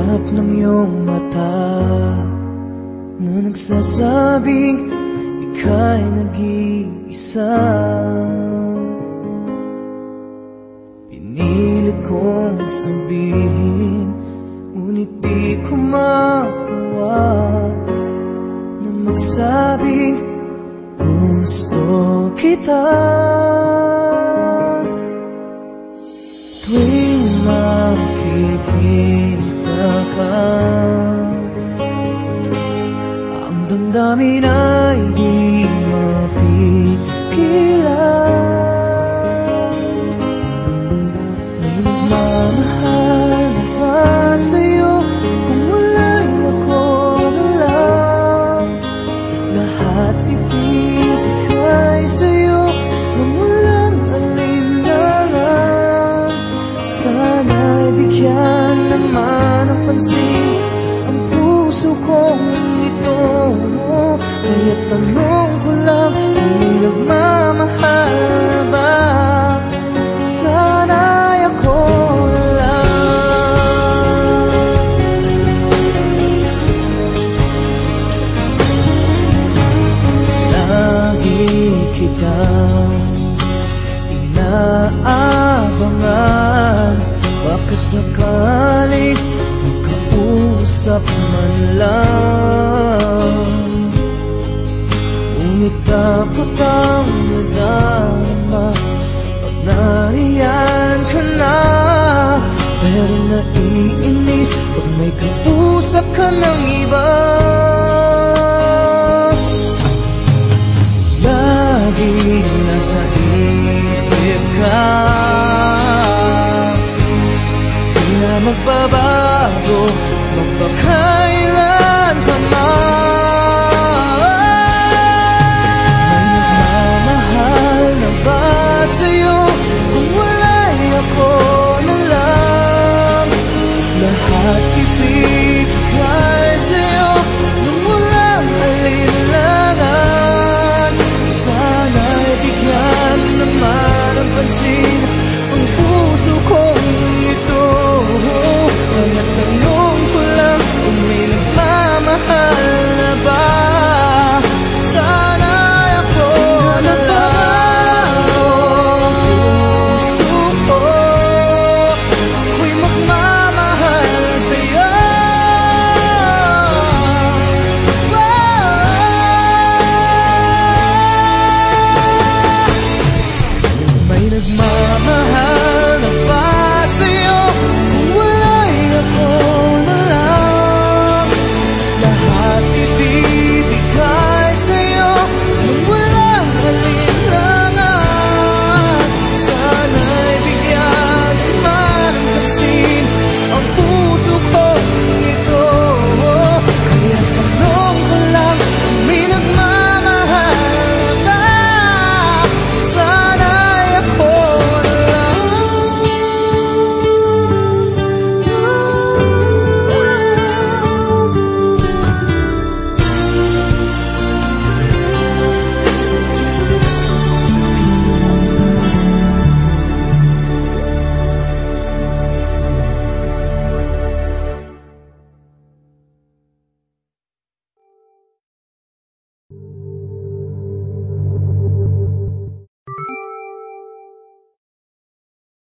Hanap ng iyong mata na nagsasabing ika'y nag-iisa. Pinilit kong sabihin, ngunit di ko magawa na magsabing gusto kita. Tuwing makikita ka, ang damdamin ay di mapigilan. May nagmamahal na ba sa'yo kung wala'y ako na lang? Lahat ibibigay sa'yo nang walang alinlangan. Sana'y bigyan naman ng pansin ang puso kong ito. Kaya tanong ko lang kung may nagmamahal ba? Sana'y ako lang. Lagi kitang inaabangan, baka sakaling makausap man lang. Ngunit dapat ang nadama pag nariyan ka na. Pero naiinis pag may kausap ka ng iba.